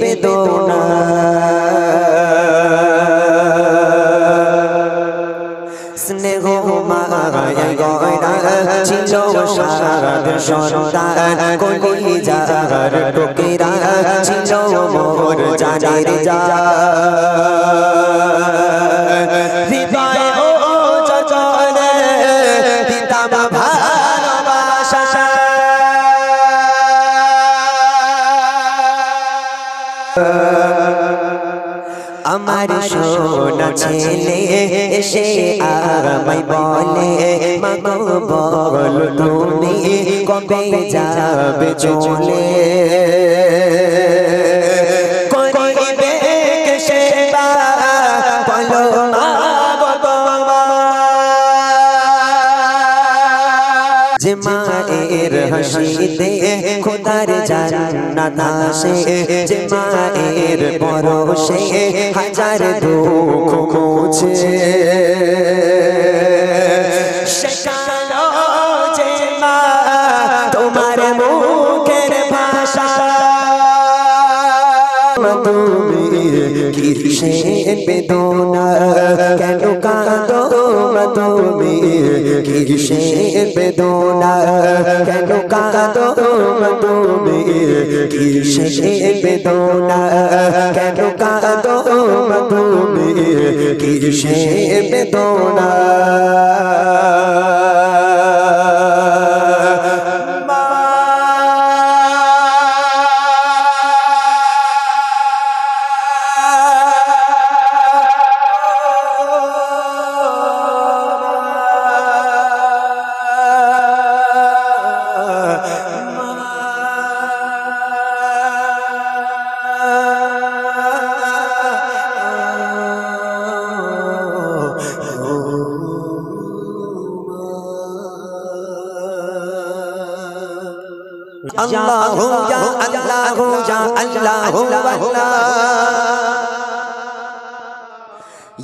বেদনা স্নেহ মায়া গয়না ছিল সারার সন্তান কলিজার টুকরা ছিল মোর জানের জান হৃদয় ও চচলে দিতাম ভালোবাসা আমার সোনা ছেলে এসে আমায় বলে মাগো বলো তুমি কবে যাবে চলে করিবে কে সেবা বলো মাগো তোমার যে মায়ের হাসিতে খোদার জান্নাত আসে যে মায়ের পরশে হাজার দুঃখ মুছে শেখালো যে মা তোমার মুখের ভাষা তুমি কিসের বেদনা কেন কাঁদো তুমি কিসের বেদনা কেন কাঁদো তুমি কিসের বেদনা কেন কাঁদো তুমি কিসের বেদনা अल्लाह या अल्लाह या अल्लाह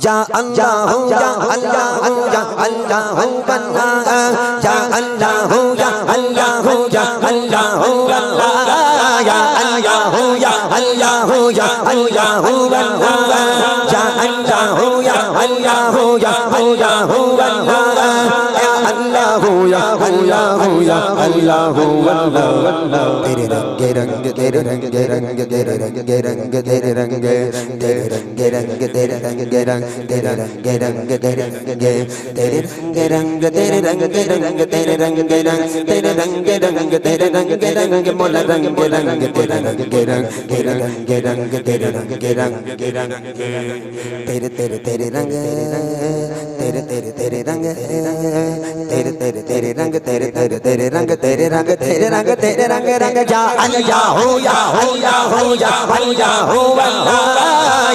या अल्लाह या अल्लाह या अल्लाह बन्ना या अल्लाह या अल्लाह या अल्लाह या अल्लाह या अल्लाह या अल्लाह बन्ना या अल्लाह या अल्लाह या अल्लाह बन्ना अल्लाह या अल्लाह या अल्लाह अल्लाह तेरे रंग रंग तेरे रंग रंग तेरे रंग रंग तेरे रंग तेरे रंग रंग तेरे रंग रंग तेरे रंग रंग तेरे रंग तेरे रंग तेरे रंग रंग तेरे रंग रंग तेरे रंग रंग तेरे रंग रंग मोला रंग रंग तेरे रंग रंग तेरे रंग रंग तेरे रंग रंग तेरे तेरे तेरे रंग तेरे तेरे तेरे रंग तेरे तेरे तेरे रंग तेरे तेरे तेरे रंग तेरे रंग तेरे रंग तेरे रंग रंग या अल्लाह हो या अल्लाह हो या अल्लाह हो अल्लाह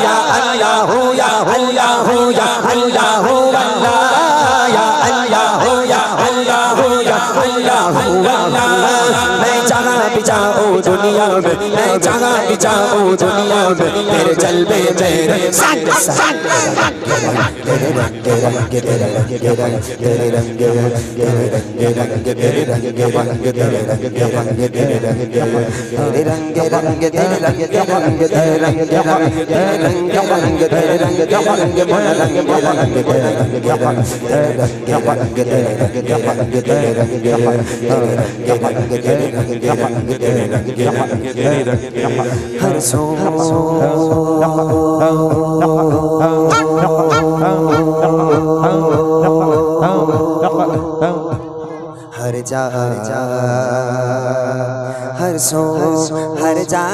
या अल्लाह हो या अल्लाह हो या अल्लाह हो अल्लाह या अल्लाह हो या अल्लाह हो या अल्लाह हो अल्लाह मैं जहाँ भी जाऊँ दुनिया में मैं जहाँ भी जाऊँ दुनिया में तेरे जलवे मेरे संग संग तेरे रंग रंग तेरे रंग रंग तेरे रंग तेरे रंग तेरे रंग रंग तेरे रंग रंग तेरे रंग तेरे रंग रंग तेरे रंग रंग तेरे रंग रंग तेरे रंग रंग तेरे रंग रंग मोला रंग रंग तेरे रंग रंग तेरे रंग रंग तेरे रंग रंग तेरे रंग रंग तेरे रंग रंग तेरे रंग रंग हर सो हर जा हर सो हर जा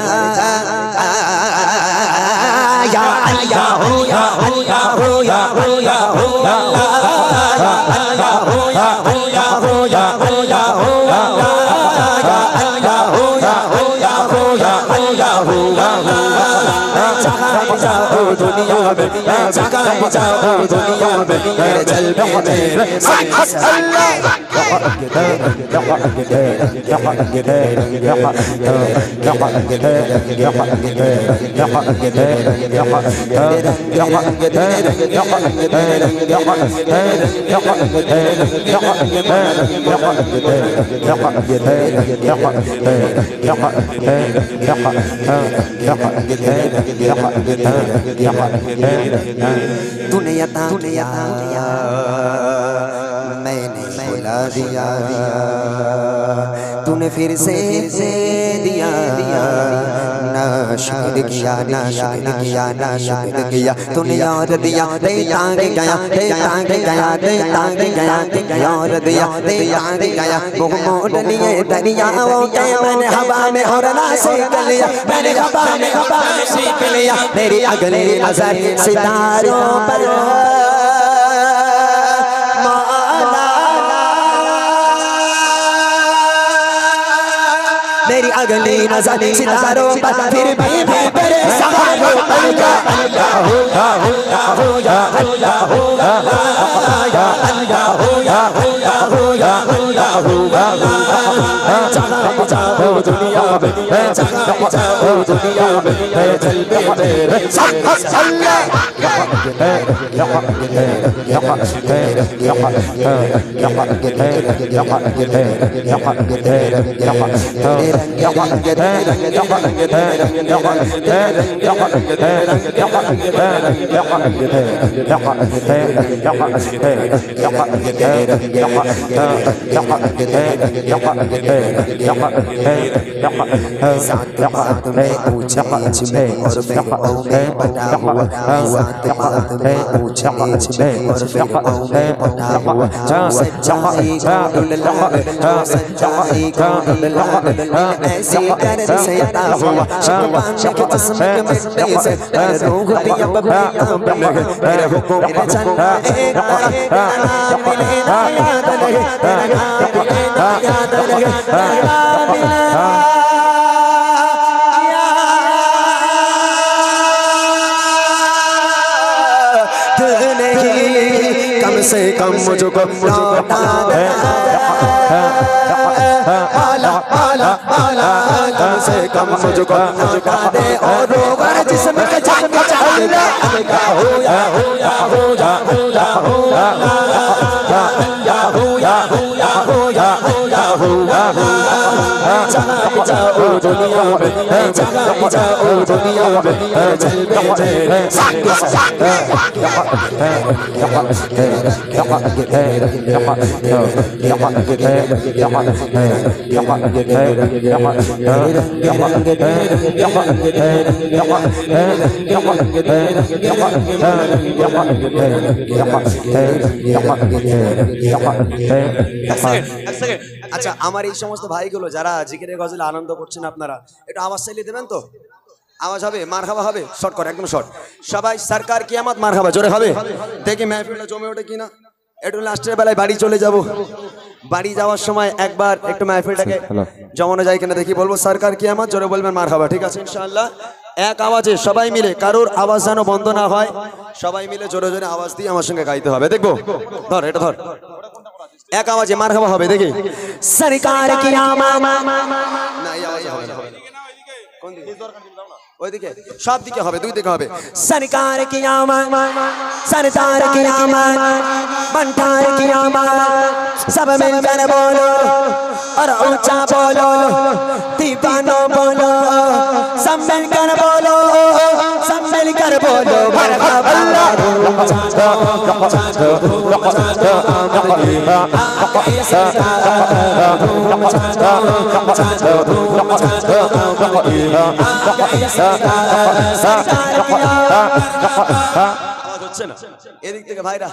या अल्लाह हो या अल्लाह हो या अल्लाह हो अल्लाह हो या अल्लाह हो या अल्लाह हो या अल्लाह हो या अल्लाह हो या अल्लाह हो जहाँ जाओ दुनिया में जगाए जाओ दुनिया में मेरे जलवे तेरे तूने अता किया मैंने भुला दिया तूने फिर से दिया ना शुक्र किया ना शुक्र किया ना शुक्र किया तूने याद दिया दे तांग गया दे तांग गया दे तांग गया याद दिया दे तांग गया वो मोड़ लिए दरियाओं के मैंने हवा में और ना सेक लिया मैंने हवा में सेक लिया मेरी अगली नजर सितारों पर मेरी अगली नजर सितारों पर फिर भी मेरे सहारों पर या अल्लाह हो या अल्लाह हो या अल्लाह हो या अल्लाह हो या अल्लाह हो या अल्लाह हो जगाए जाओ दुनिया में जगाए जाओ दुनिया में मेरे जलवे तेरे सात बात में ऊंच नीच में और फिक्रों में बना हुआ सात बात में ऊंच नीच में और फिक्रों में बना हुआ जो सच्चाई को ढूंढला जो सच्चाई को ढूंढला ऐसे कर से अता हुआ शुक्रान के तस्मे के मिट्टी से रूह भी अब काम लगे मेरे हुक्म मेरे चंदा एक नाम मिले ना याद लगे तेरा नाम मिले ना याद लगे तेरा मिले कम से कम मुझको लौटा दे आला आला आला कम से कम मुझको लौटा दे और रोगर जिस्म के जान में अल्लाह हो या हो या हो या अल्लाह हो या हो या हो या हो या हो जगाए जाओ दुनिया में जगाए जाओ दुनिया में जलवे तेरे আচ্ছা আমার এই সমস্ত ভাইগুলো যারা জিকিরের গজলে আনন্দ করছেন আপনারা একটু আওয়াজ চাইলে দেবেন তো আওয়াজ হবে মারহাবা হবে শর্ট করে একদম শর্ট সবাই সরকার কিয়ামত মারহাবা জোরে হবে দেখি মেহফিলটা জমে ওঠে কিনা একটু লাস্টের বেলায় বাড়ি চলে যাব বাড়ি যাওয়ার সময় একবার একটু মেহফিলটাকে জমানো যায় কিনা দেখি বলবো সরকার কিয়ামত জোরে বলবেন মারহাবা ঠিক আছে ইনশাআল্লাহ এক আওয়াজে সবাই মিলে কারোর আওয়াজ যেন বন্ধ না হয় সবাই মিলে জোরে জোরে আওয়াজ দিয়ে আমার সঙ্গে গাইতে হবে দেখবো ধর এটা ধর এক আওয়াজে মারহাবা হবে দেখি সরকার কিয়ামত না এই আওয়াজ হবে না কোন দিকে ওইদিকে সব দিকে হবে দুই দিকে হবে সরকার কিয়ামত বন্টার কিয়ামত সব মিলकर बोलो और ऊंचा बोलो दीवानो बोलो सब मिलकर बोलो मरहबा এদিক থেকে ভাইরা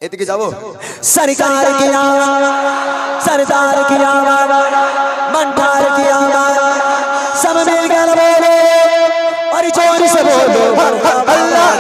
এদিকে যাবো সরকার কি सरदार की आवाज़ मंठार की आवाज़ सब मिलकर बोलो और जोर से बोलो अल्लाह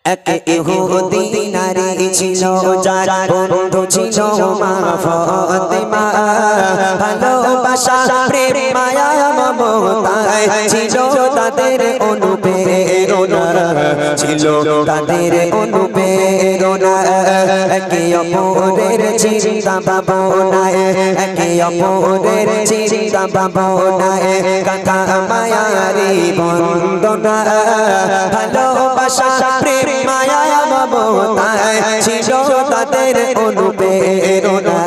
এক ইহুদি নারী ছিল যার বন্ধু ছিল মা ফাতেমা ভালোবাসা প্রেম মায়া মমতায় ছিল তাদের অনুপ্রেরণা ছিল তাদের অনুপ্রেরণা একে অপরের চিন্তা ভাবনায় একে অপরের চিন্তা ভাবনায় কাকা মায়ারি বন্দনা ভালোবাসা প্রেম মায়া মমতায় ছিল তাদের অনুপ্রেরণা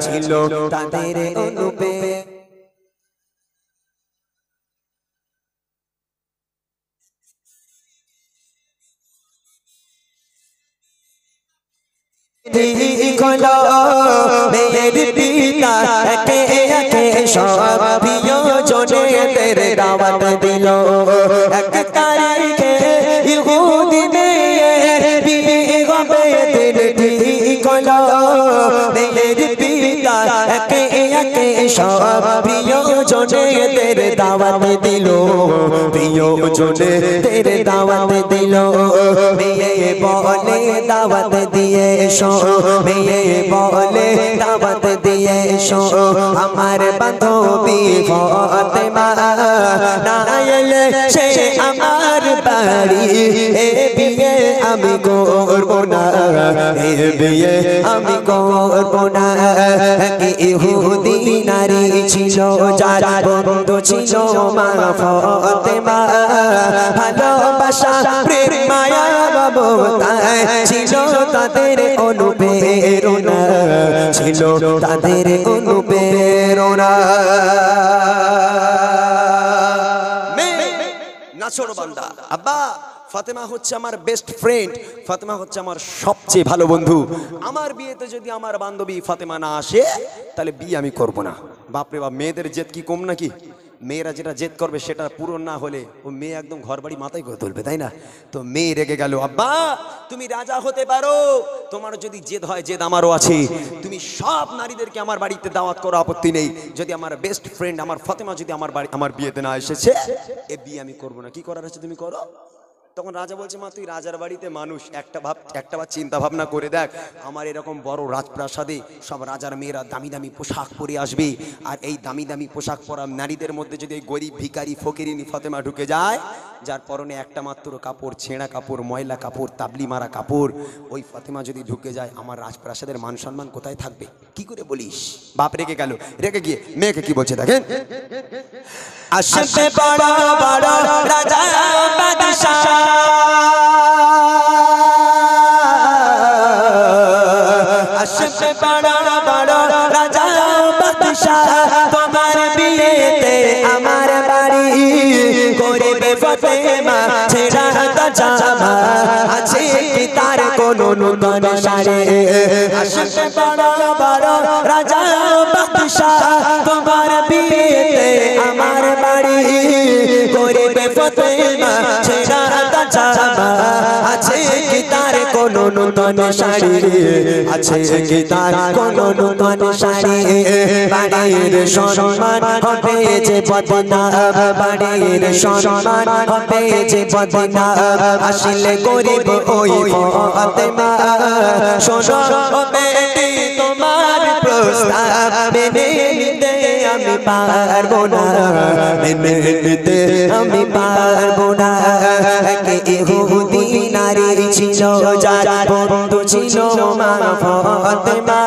ছিল তাদের অনুপ্রেরণা মেয়ের পিতা একে একে সব প্রিয়জনে তেরে দাওয়াত দিল এক তারিখে ইহুদি মেয়ের বিয়ে হবে ঠিক হলো মেয়ের পিতা একে একে সব প্রিয়জনে তেরে দাওয়াত দিল প্রিয়জনে তেরে দাওয়াত দিল মেয়ে বলে দাওয়াত দিয়ে এসো মেয়ে বলে দাওয়াত দিয়ে এসো আমার বান্ধবী ফাতেমা না এলে সে আমার বাড়ি এ বিয়ে আমি করব না এ বিয়ে আমি করব না কি ইহুদি নারী ছিল যার বন্ধু ছিল মা ফাতেমা ভালোবাসা প্রেম মায়া মমতায় ছিল তাদের অনুপ্রেরণা ছিল তাদের অনুপ্রেরণা নাছোড় বান্দা আব্বা ফাতেমা হচ্ছে আমার বেস্ট ফ্রেন্ড ফাতেমা হচ্ছে আমার সবচেয়ে ভালো বন্ধু আমার বিয়েতে যদি আমার বান্ধবী ফাতেমা না আসে তাহলে বিয়ে আমি করব না বাপরে বাপ মেয়েদের জেদ কি কম নাকি মেয়েরা যেটা জেদ করবে সেটা পূরণ না হলে ও মেয়ে একদম ঘর বাড়ি মাথায় করে তুলবে তাই না তো মেয়ে রেগে গেল আব্বা তুমি রাজা হতে পারো তোমার যদি জেদ হয় জেদ আমারও আছে তুমি সব নারীদেরকে আমার বাড়িতে দাওয়াত করো আপত্তি নেই যদি আমার বেস্ট ফ্রেন্ড আমার ফাতেমা যদি আমার বাড়ি আমার বিয়েতে না এসেছে এ বিয়ে আমি করবো না কি করার আছে তুমি করো তখন রাজা বলছে মা তুই রাজার বাড়িতে মানুষ একটা বার চিন্তা ভাবনা করে দেখ আমার এরকম বড় রাজপ্রাসাদে সব রাজার মেয়েরা দামি দামি পোশাক পরে আসবে আর এই দামি দামি পোশাক পরা নারীদের মধ্যে যদি গরিব ভিখারি ফকিরিনী ফাতেমা ঢুকে যায় যার পরনে একটা মাত্র কাপড় ছেঁড়া কাপড় ময়লা কাপড় তাবলি মারা কাপড় ওই ফাতেমা যদি ঢুকে যায় আমার রাজপ্রাসাদের মান সম্মান কোথায় থাকবে কি করে বলিস বাপ রেগে গেল রেগে গিয়ে মেয়েকে কি বলছে দেখেন আসবে বড় বড় রাজা বাদশা আসবে বড় বড় রাজা বাদশা তোমার বিয়েতে আমার বাড়ি করবে ফাতেমা ছেড়া জামা আছে কি তার কোনো নূতন শাড়ি আসবে বড় বড় রাজা বাদশাহ তোমার বিয়েতে আমার বাড়ি করিবে ফাতেমা ছেঁড়া জামা আছে কি তার কোনো নূতন শাড়ি আছে কি তার কোনো নূতন শাড়ি বাড়ির সম্মান হবে যে বদনাম বাড়ির সম্মান হবে যে বদনাম আসলে গরিব ওই ফাতেমা শোনো বেটি তোমার প্রস্তাব মেনে নিতে আমি পারবো না মেনে নিতে আমি পারবো না কে ইহুদি নারী ছিল যার বন্ধু ছিল মা ফাতেমা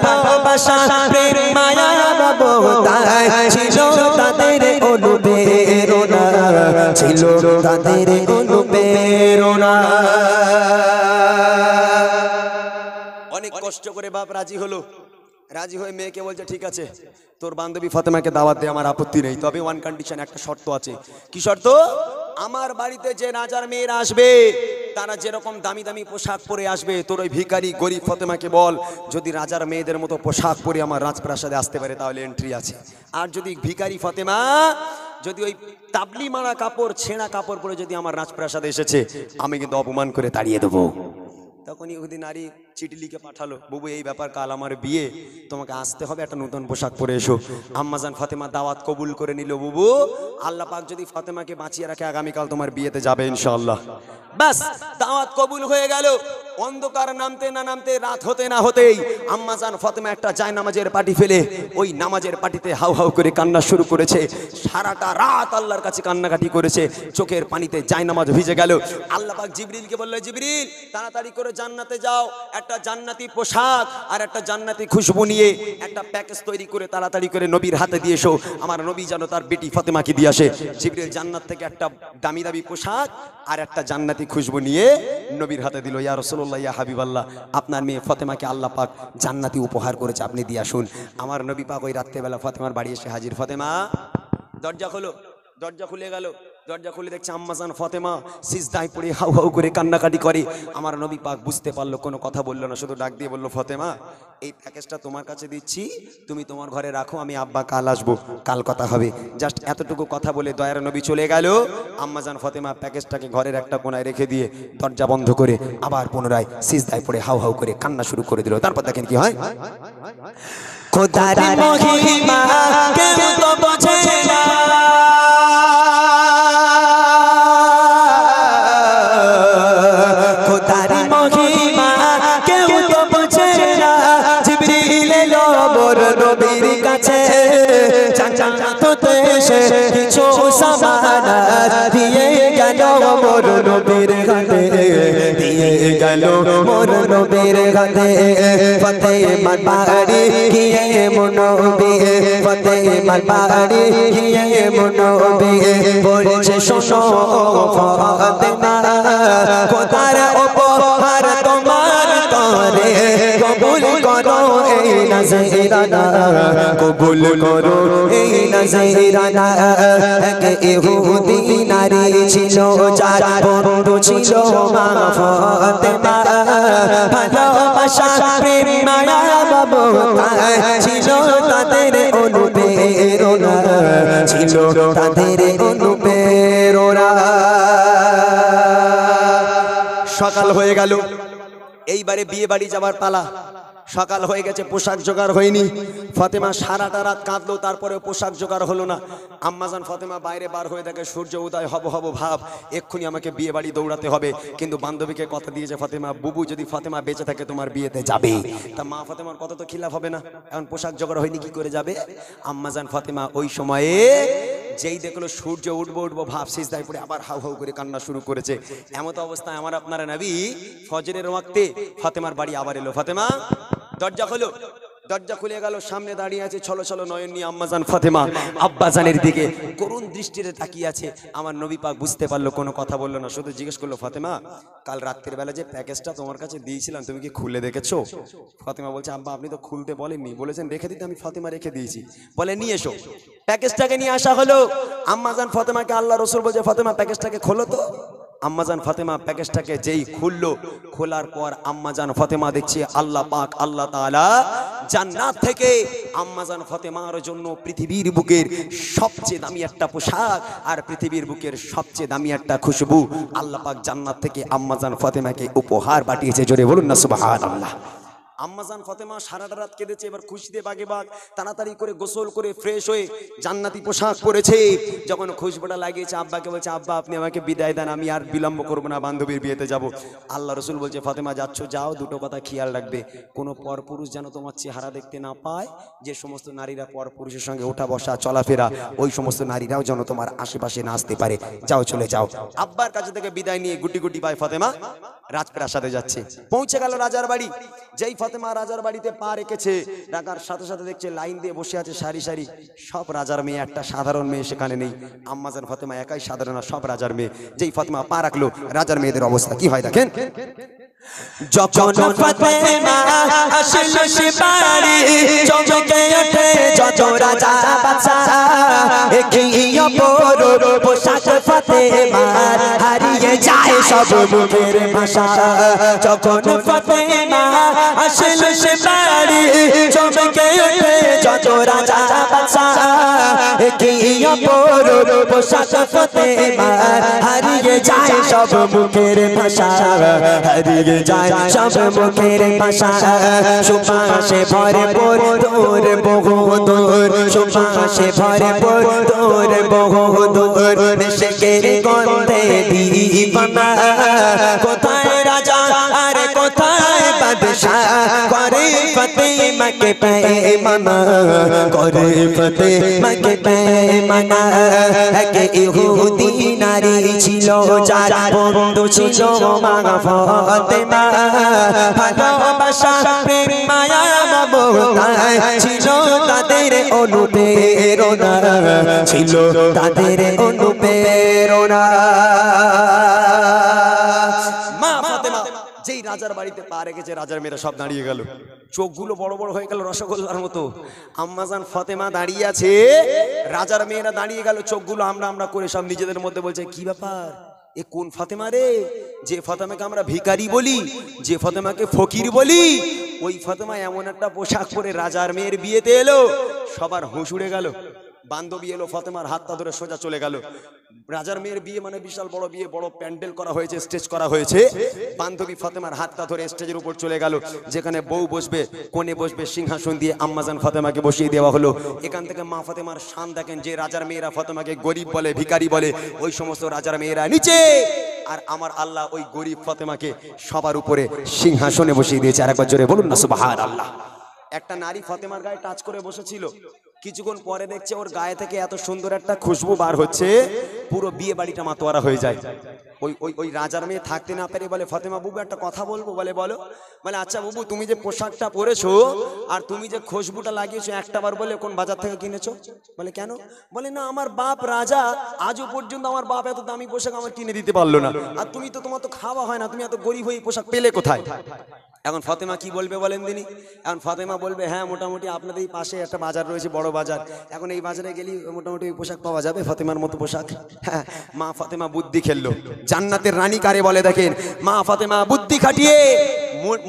ভালোবাসা প্রেম মায়া মমতা ছিল তাদের অনুপ্রেরণা ছিল তাদের অনুপ্রেরণা অনেক কষ্ট করে বাপ রাজি হলো রাজি হয়ে মেয়েকে বলছে ঠিক আছে তোর বান্ধবী ফাতেমাকে দাওয়াত দে আমার আপত্তি নেই তবে ওয়ান কন্ডিশন একটা শর্ত আছে কি শর্ত আমার বাড়িতে যে রাজার মেয়েরা আসবে তারা যেরকম দামি দামি পোশাক পরে আসবে তোর ওই ভিখারি গরিব ফাতেমাকে বল যদি রাজার মেয়েদের মতো পোশাক পরে আমার রাজপ্রাসাদে আসতে পারে তাহলে এন্ট্রি আছে আর যদি ভিখারি ফাতেমা যদি ওই তাবলি মারা কাপড় ছেঁড়া কাপড় পরে যদি আমার রাজপ্রাসাদে এসেছে আমি কিন্তু অপমান করে তাড়িয়ে দেবো তখন ইহুদি নারী চিঠি লিখে পাঠালো বাবু এই ব্যাপার কাল আমার বিয়ে তোমাকে আসতে হবে একটা নতুন পোশাক পরে এসো আম্মাজান ফাতেমা দাওয়াত কবুল করে নিল বাবু আল্লাহ পাক যদি ফাতেমাকে বাঁচিয়ে রাখে আগামীকাল তোমার বিয়েতে যাবে ইনশাআল্লাহ বাস দাওয়াত কবুল হয়ে গেল অন্ধকার নামতে না নামতে রাত হতে না হতেই আম্মাজান ফাতেমা একটা জায়নামাজের পাটি ফেলে ওই নামাজের পাটিতে হাউ হাউ করে কান্না শুরু করেছে সারাটা রাত আল্লাহর কাছে কান্নাকাটি করেছে চোখের পানিতে জায়নামাজ ভিজে গেল আল্লাহ পাক জিবরিলকে বলল জিবরিল তাড়াতাড়ি করে জান্নাতে যাও একটা জান্নাতি পোশাক আর একটা জান্নাতি খুশবু নিয়ে একটা প্যাকেজ তৈরি করে তাড়াতাড়ি করে নবীর হাতে দিয়ে এসো আমার নবী যেন তার বেটি ফাতেমাকে দিয়ে আসে জিবরিল জান্নাত থেকে একটা দামি দামি পোশাক আর একটা জান্নাতি খুশবু নিয়ে নবীর হাতে দিল ইয়া রাসূলুল্লাহ ইয়া হাবিবাল্লাহ আপনার মেয়ে ফাতেমাকে আল্লাহ পাক জান্নাতি উপহার করেছে আপনি দিয়ে আসুন আমার নবী পাক ওই রাত্রেবেলা ফাতেমার বাড়ি এসে হাজির ফাতেমা দরজা খোলো দরজা খুলে গেল দরজা খুলে দেখছে আম্মাজান ফাতেমা সিজদায় পড়ে হাউ হাউ করে কান্নাকাটি করে আমার নবী পাক বুঝতে পারলো কোনো কথা বললো না শুধু ডাক দিয়ে বললো ফাতেমা এই প্যাকেজটা তোমার কাছে দিচ্ছি তুমি তোমার ঘরে রাখো আমি আব্বা কাল আসবো কাল কথা হবে জাস্ট এতটুকু কথা বলে দয়ার নবী চলে গেল আম্মাজান ফাতেমা প্যাকেজটাকে ঘরের একটা কোনায় রেখে দিয়ে দরজা বন্ধ করে আবার পুনরায় সিজদায় পড়ে হাউ হাউ করে কান্না শুরু করে দিল তারপর দেখেন কি হয় খোদার মহিমা কেউ তো বোঝে না খোদার মহিমা কেউ তো বোঝে না জিবরিল এলো মোর নবীর কাছে জান্নাতে এসে কিছু সামান দিয়ে গেল মোর নবীর হাতে দিয়ে গেল মোর নবীর হাতে ফাতেমার বাড়ি গিয়ে নবী ফাতেমার বাড়ি গিয়ে নবী বলছে শোনো ফাতেমা খোদার উপহার তোমার তরে কবুল করো এই নজরানা কবুল করো এই নজরানা এক ইহুদি নারী ছিল যার বন্ধু ছিল মা ফাতেমা ভালোবাসা প্রেম মায়া মমতা ছিল তাদের অনুপ্রেরণা ছিল তাদের অনুপ্রেরণা সকাল হয়ে গেল এইবারে বিয়ে বাড়ি যাবার পালা সকাল হয়ে গেছে পোশাক জোগাড় হয়নি ফাতেমা সারাটা রাত কাঁদলো তারপরে পোশাক জোগাড় হলো না আম্মাজান ফাতেমা বাইরে বার হয়ে দেখে সূর্য উদয় হব হব ভাব এক্ষুনি আমাকে বিয়ে বাড়ি দৌড়াতে হবে কিন্তু বান্ধবীকে কথা দিয়েছে ফাতেমা বুবু যদি ফাতেমা বেঁচে থাকে তোমার বিয়েতে যাবে তা মা ফাতেমার কথা তো খিলাফ হবে না এখন পোশাক জোগাড় হয়নি কি করে যাবে আম্মাজান ফাতেমা ওই সময়ে যেই দেখলো সূর্য উঠবো উঠবো ভাব সিজদায় পড়ে আবার হাউ হাউ করে কান্না শুরু করেছে এমত অবস্থায় আমার আপনারা নবী ফজরের ওয়াক্তে ফাতেমার বাড়ি আবার এলো ফাতেমা দরজা খোলো দরজা খুলে গেল সামনে দাঁড়িয়ে আছে ছলো ছলো নয়ন নিয়ে আম্মাজান ফাতেমা আব্বাজানের দিকে করুণ দৃষ্টিতে তাকিয়ে আছে আমার নবী পাক বুঝতে পারলো কোনো কথা বললো না শুধু জিজ্ঞেস করলো ফাতেমা কাল রাত্রির বেলা যে প্যাকেজটা তোমার কাছে দিয়েছিলাম তুমি কি খুলে দেখেছো ফাতেমা বলছে আব্বা আপনি তো খুলতে বলেননি বলেছেন রেখে দিতে আমি ফাতেমা রেখে দিয়েছি বলে নিয়ে এসো প্যাকেজটাকে নিয়ে আসা হলো আম্মাজান ফাতেমাকে আল্লাহ রসুল বলছে ফাতেমা প্যাকেজটাকে খোলো তো আম্মাজান ফাতেমা প্যাকেজটাকে যেই খুললো, খোলার পর আম্মাজান ফাতেমা দেখছে আল্লাহ পাক আল্লাহ তাআলা জান্নাত থেকে আম্মাজান ফাতেমার জন্য পৃথিবীর বুকের সবচেয়ে দামি একটা পোশাক আর পৃথিবীর বুকের সবচেয়ে দামি একটা খুশবু আল্লাহ পাক জান্নাত থেকে আম্মাজান ফাতেমাকে উপহার পাঠিয়েছে। জোরে বলুন না সুবহানাল্লাহ। আম্মাজান ফাতেমা সারাটা রাত কেঁদেছে, এবার খুশিতে বাগে বাগ তাড়াতাড়ি করে গোসল করে ফ্রেশ হয়ে জান্নাতি পোশাক পরেছে। যখন খুশবুটা লাগিয়েছে আব্বাকে বলছে, আব্বা আপনি আমাকে বিদায় দেন, আমি আর বিলম্ব করবো না, বান্ধবীর বিয়েতে যাব। আল্লাহ রসুল বলছে, ফাতেমা যাচ্ছ যাও, দুটো কথা খেয়াল রাখবে, কোনো পরপুরুষ যেন তোমার চেহারা দেখতে না পায়। যে সমস্ত নারীরা পরপুরুষের সঙ্গে ওঠা বসা চলাফেরা, ওই সমস্ত নারীরাও যেন তোমার আশেপাশে না আসতে পারে, যাও চলে যাও। আব্বার কাছে থেকে বিদায় নিয়ে গুটি গুটি পায় ফাতেমা রাজপ্রাসাদে যাচ্ছে। পৌঁছে গেল রাজার বাড়ি। যেই ফাতেমা রাজার বাড়িতে পা রেখেছে, রাখার সাথে সাথে দেখছে লাইন দিয়ে বসে আছে সারি সারি সব রাজার মেয়ে, একটা সাধারণ মেয়ে সেখানে নেই। আম্মাজান ফাতেমা একাই সাধারণ, সব রাজার মেয়ে। যেই ফাতেমা পা রাখলো, রাজার মেয়েদের অবস্থা কি হয় দেখেন। যখন ফাতেমা আসলো সে বাড়ি, চমকে ওঠে যত রাজা বাদশা, একই অপরূপ পোশাক ফাতেমার, হারিয়ে যায় সব মুখের ভাষা। যখন ফাতেমা আসলো সে বাড়ি, চমকে ওঠে যত রাজা বাদশা, একই অপরূপ পোশাক ফাতেমার, হারিয়ে যায় সব মুখের ভাষা, হারিয়ে যায় সব মুখের ভাষা। সুবাসে ভরপুর তোর বহুদূর, সুবাসে ভরপুর তোর বহুদূর, নেশকের গন্ধে দিবানা। কোথায় রাজা আর কোথায় বাদশাহ, করে ফাতেমাকে পেমানা, করে ফাতেমাকে পেমানা। এক ইহুদি নারী ছিল যার বন্ধু ছিল মা ফাতেমা, ভালোবাসা প্রেম মায়া মমতা ছিল তাদের অনুপ্রেরণা, ছিল তাদের অনুপ্রেরণা। মা ফাতেমা যেই রাজার বাড়িতে পা রেখেছে, রাজার মেয়েরা সব দাঁড়িয়ে গেল, চোখগুলো বড় বড় হয়ে গেল রসগোল্লার মতো। আম্মাজান ফাতেমা দাঁড়িয়ে আছে, রাজার মেয়েরা দাঁড়িয়ে গেল, চোখগুলো আমরা আমরা করে সব নিজেদের মধ্যে বলছে, কি ব্যাপার, এ কোন ফাতেমা রে? যে ফাতেমাকে আমরা ভিখারি বলি, যে ফাতেমাকে ফকির বলি, ওই ফাতেমা এমন একটা পোশাক পরে রাজার মেয়ের বিয়েতে এলো। সবার হুঁশ উড়ে গেল। বান্ধবী এলো, ফাতেমার হাতটা ধরে সোজা চলে গেল। রাজার মেয়ের বিয়ে মানে বিশাল বড় বিয়ে, বড় প্যান্ডেল করা হয়েছে, স্টেজ করা হয়েছে। বান্ধবী ফাতেমার হাতটা ধরে স্টেজের উপর চলে গেল, যেখানে বউ বসবে, কোণে বসবে, সিংহাসন দিয়ে আম্মাজান ফাতেমাকে বসিয়ে দেওয়া হলো। এখান থেকে মা ফাতেমার শান দেখেন, যে রাজার মেয়েরা ফাতেমাকে গরিব বলে, ভিখারি বলে, ওই সমস্ত রাজার মেয়েরা নিচে, আর আমার আল্লাহ ওই গরিব ফাতেমাকে সবার উপরে সিংহাসনে বসিয়ে দিয়েছে। আরেকবার জোরে বলুন না সুবহানাল্লাহ। একটা নারী ফাতেমার গায়ে টাচ করে বসেছিল, কিছুক্ষণ পরে দেখছে ওর গায়ে থেকে এত সুন্দর একটা খুশবু বার হচ্ছে, পুরো বিয়ে বাড়িটা মাতোয়ারা হয়ে যায়। ওই ওই ওই রাজার মেয়ে থাকতে না পেরে বলে, ফাতেমা বুবু একটা কথা বলবো। বলে বলো। বলে আচ্ছা বুবু, তুমি যে পোশাকটা পরেছো আর তুমি যে খুশবুটা লাগিয়েছো, একটা বার বলে কোন বাজার থেকে কিনেছো? বলে কেন? বলে না, আমার বাপ রাজা, আজও পর্যন্ত আমার বাপ এত দামি পোশাক আমার কিনে দিতে পারলো না, আর তুমি তো, তোমার তো খাওয়া হয় না, তুমি এত গরিব হয়ে পোশাক পেলে কোথায়? এখন ফাতেমা কি বলবে বলেন দিনি? এখন ফাতেমা বলবে, হ্যাঁ মোটামুটি আপনাদের পাশে একটা বাজার রয়েছে, বড় বাজার, এখন এই বাজারে গেলে মোটামুটি পোশাক পাওয়া যাবে, ফাতেমার মতো পোশাক। হ্যাঁ, মা ফাতেমা বুদ্ধি খেললো। জান্নাতের রানী কারে বলে দেখেন, মা ফাতেমা বুদ্ধি খাটিয়ে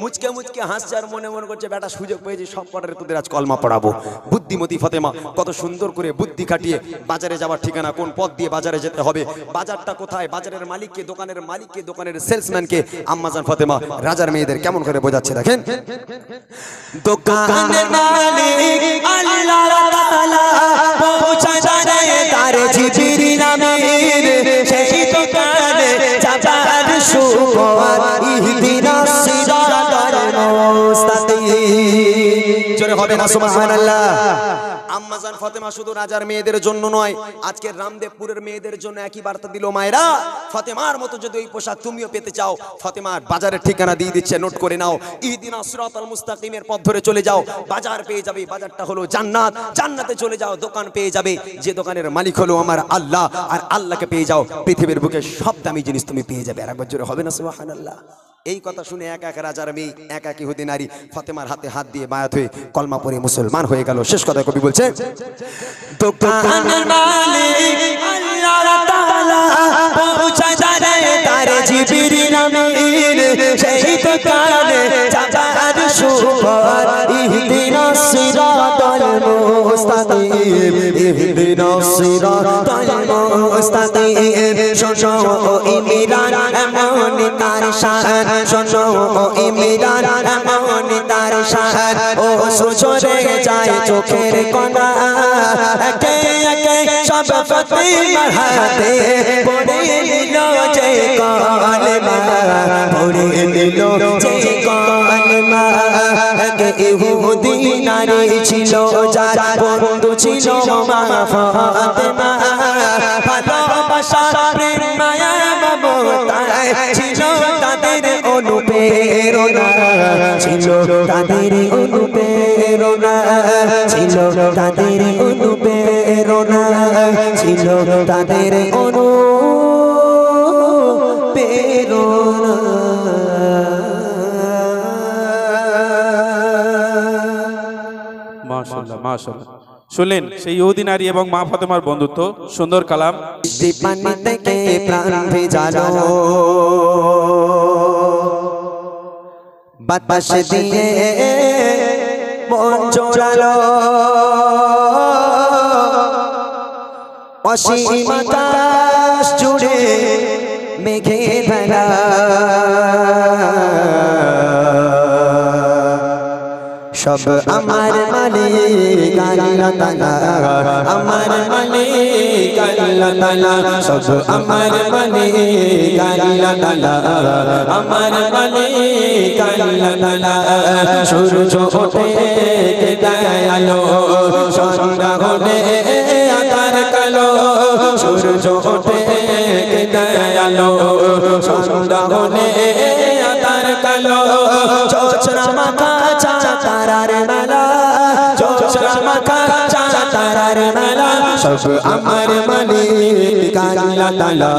মুচকে মুচকে হাসছে আর মনে মনে করছে, বেটা সুযোগ পেয়েছি, সব কটারে তোদের আজ কলমা পড়াবো। বুদ্ধিমতী ফাতেমা কত সুন্দর করে বুদ্ধি খাটিয়ে বাজারে যাওয়ার ঠিকানা, কোন পথ দিয়ে বাজারে যেতে হবে, বাজারটা কোথায়, বাজারের মালিককে, দোকানের মালিককে, দোকানের সেলসম্যানকে আম্মাজান ফাতেমা রাজার মেয়েদের কেমন করে বোঝাচ্ছে দেখেন। দোকানের মালিক আল্লাহ তাআলা পৌঁছায় তার জিবরি নামের সেই দোকানে যাবার সুবহান ইহদিনাস সিরাতাল মুস্তাকিম। জোরে হবে না সুবহানাল্লাহ। আম্মাজান ফাতেমা শুধু রাজার মেয়েদের জন্য নয়, আজকের রামদেবপুরের মেয়েদের জন্য একই বার্তা দিল, মায়েরা ফাতেমার মতো যদি ওই পোশাক তুমিও পেতে চাও, ফাতেমার বাজারের ঠিকানা দিয়ে দিচ্ছে, নোট করে নাও। ইহদিনাস সিরাতাল মুস্তাকিমের পথ ধরে চলে যাও, বাজার পেয়ে যাবে, বাজারটা হলো জান্নাত, জান্নাতে চলে যাও, দোকান পেয়ে যাবে, যে দোকানের মালিক হলো আমার আল্লাহ, আর আল্লাহকে পেয়ে যাও, পৃথিবীর বুকে সব দামি জিনিস তুমি পেয়ে যাবে। আরেকবার জোরে হবে না সুবহানাল্লাহ। এই কথা শুনে এক এক রাজার মেয়ে, এক এক ইহুদি নারী ফাতেমার হাতে হাত দিয়ে বায়াত হয়ে কলমা পড়ে মুসলমান হয়ে গেল। শেষ কথা কবি বলছে, দোকানের মালিক আল্লাহ তাআলা পৌঁছায় তার ইহদিনাস সিরাতাল মুস্তাকিম শোনো ইমরান এমন তার শান শোনো ইমরান এমন তার শান ও সুজরে যায় চোখের কোনা একে একে সব ফাতিমার হাতে পড়ে নিল যে কলমা পড়ে নিল যে কলমা কে ইহুদি নারী ছিল যার বন্ধু ছিল মা ফাতেমা ভালোবাসা প্রেম মায়া মমতায় ছিল তাদের অনুপ্রেরণা ছিল তাদের অনুপ্রেরণা ছিল তাদের অনুপ্রেরণা ছিল তাদের অনুপ্রেরণা মাশাআল্লাহ মাশাআল্লাহ শুনলেন সেই ইহুদি নারী এবং মা ফাতেমার বন্ধুত্ব সুন্দর কালাম দীপানি থেকে প্রাণ ভেজালো বাতাস দিয়ে মন জোড়ালো অসীম আকাশ জুড়ে মেঘের ভেলা সব আমার মালিক আল্লাহ তাআলা আমার মালিক আল্লাহ তাআলা সব আমার মালিক আল্লাহ তাআলা আমার মালিক আল্লাহ তাআলা সূর্য ওঠে কে দেয় আলো সন্ধ্যা হলে আঁধার কালো সূর্য ওঠে কে দেয় আলো সন্ধ্যা হলে আঁধার কালো চোচরা মাথা তারার মেলা চোচরা মাথা তারার মেলা সব আমার মালিক আল্লাহ তাআলা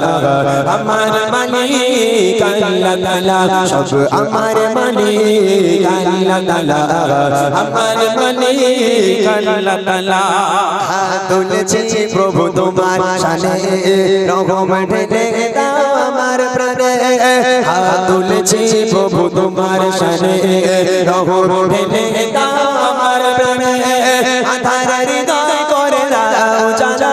আমার মালিক আল্লাহ তাআলা সব আমার মালিক আল্লাহ তাআলা আমার মালিক আল্লাহ তাআলা হাত তুলেছি প্রভু তোমার শানে রহম ঢেলে দাও আমার প্রাণে হাত তুলেছি প্রভু তোমার শানে রহম ঢেলে দাও আমার প্রাণে আধার হৃদয় করে দাও জানা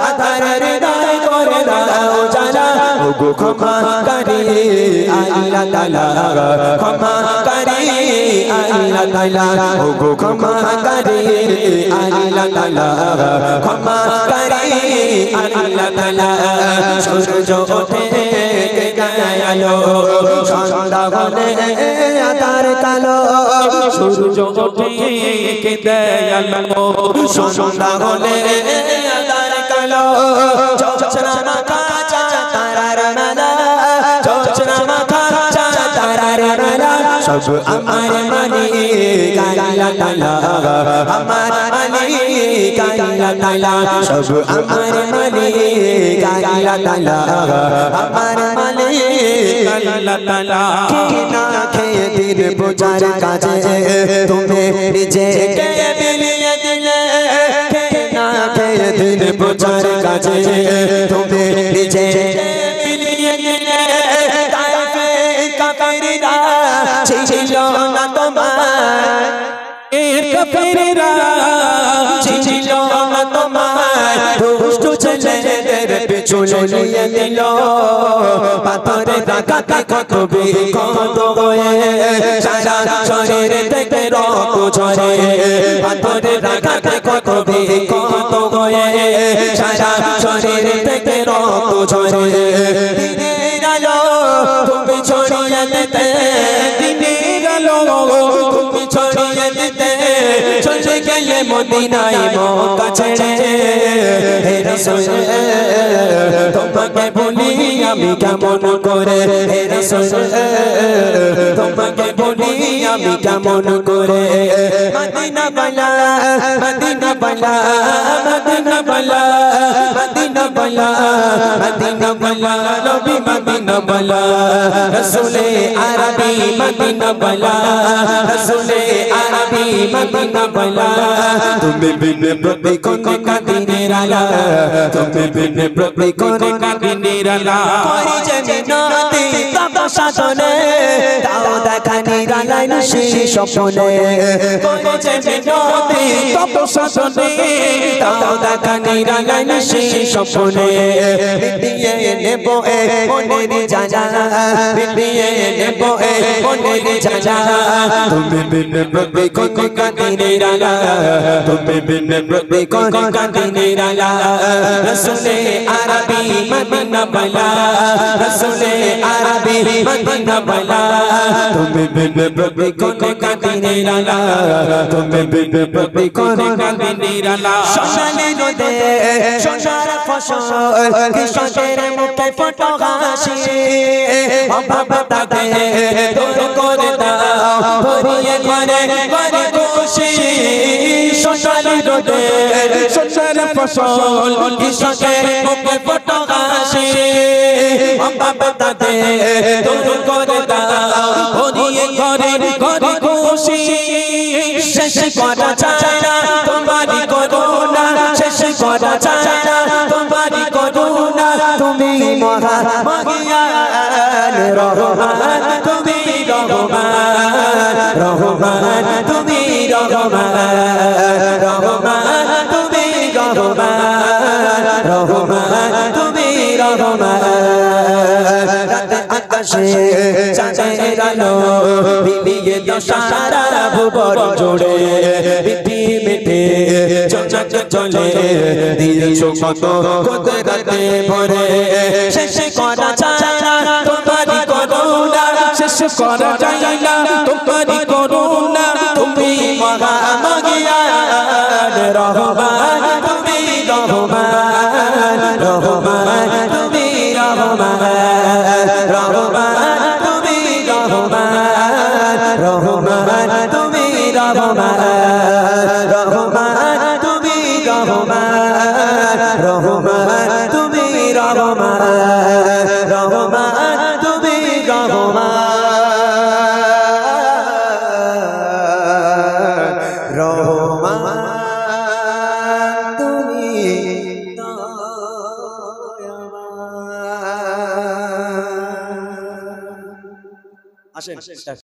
আধার হৃদয় করে দাও জানা ওগো ক্ষমাকারী আল্লাহ তাআলা ক্ষমাকারী আল্লাহ তাআলা ওগো ক্ষমাকারী আল্লাহ তাআলা ক্ষমাকারী আল্লাহ তাআলা সূর্য ওঠে কে দেয় আলো সন্ধ্যা হলে আঁধার কালো সূর্য ওঠে কে দেয় আলো সন্ধ্যা হলে আঁধার কালো চোচরা মাথা তারার মেলা চোচরা মাথা তারার মেলা সব আমার মালিক আল্লাহ তাআলা আমার মালিক আল্লাহ তাআলা সব আমার মালিক আল্লাহ তাআলা আমার মালিক আল্লাহ তাআলা কি না খেয়ে দিন বোঝার কাজে তুমি নিজেকে বিলিয়ে দিলে কি না খেয়ে দিন বোঝার কাজে তুমি নিজেকে বিলিয়ে দিলে তাইফে কাফিররা ছিল না তোমার কাফিররা ছিল না তোমার দুষ্ট ছেলেদের পিছু নিয়ে দিল পাথরে রাখাতে কত বিকত হয়ে সারা শরীর থেকে রক্ত ঝরে পাথরে রাখাতে কত বিকত হয়ে সারা শরীর থেকে রক্ত ঝরে দিনের আলো তুমি ছড়িয়ে দিতে দিনের আলো তুমি ছড়িয়ে দিতে চলে গেলে মদিনায় মক্কা ছেড়ে হে রাসূল তোমাকে ভুলি আমি কেমন করে হে রাসূল তোমাকে ভুলি আমি কেমন করে মদিনা বালা মদিনা বালা মদিনা বালা মদিনা বালা মদিনা বালা নবী মদিনা বালা রাসূলে আরবি মদিনা বালা রাসূলে আরবি মদিনা বালা তুমি বিন প্রতি কোন কাদিনের আলা তুমি বিন প্রতি কোন কাদিনের আলা করি যে মিনতি তব সাধনে দাও দেখা নিরালায় সেই স্বপ্নে করি যে মিনতি তব সাধনে দাও দেখা নিরালায় সেই স্বপ্নে বিটিয়ে নেব এ মনের জানা বিটিয়ে নেব এ মনের জানা তুমি বিন প্রতি কোন কাদিনের আলা তুমি বিন প্রতি কোন কাদিনের আলা রসুলে আরবি মদিনা বালা রসুলে আরবি মদিনা বালা তুমি বিন প্রতি কোন কাদিনের আলা তুমি বিন প্রতি কোন কাদিনের আলা সোনালি রোদে সোনার ফসল কৃষকের মুখে ফটো হাসি অভাব তাতে দূর করে দাও ভরিয়ে ঘরে ঘরে খুশি সোনালি রোদে সোনার ফসল কৃষকের মুখে ফটো হাসি অভাব তাতে দূর করে দাও ভরিয়ে ঘরে ঘরে খুশি শেষ করা যায় না তোমারই করুণা শেষ করা যায় না তোমারই করুণা তুমি মহা মহিয়ান রহমান তুমি রহমান রহমান তুমি রহমান রহমান তুমি রহমান রহমান তুমি রহমান রাত আকাশে চাঁদের আলো বিলিয়ে দাও সারা ভুবন জুড়ে মিঠি মিঠি চঞ্চল চলে দিয়েছো কত কুদরতে ভরে শেষ করা যায় না তোমারই করুণা শেষ করা যায় না তোমারই করুণা তুমি মহা মহিয়ান রহমান তুমি রহমান রহমান তুমি রহমান রহমান তুমি রহমান রহমান তুমি রহমান রহমান তুমি রহমান রহমান তুমি রহমান রহমান তুমি রহমান রহমান তুমি দয়াবান আসেন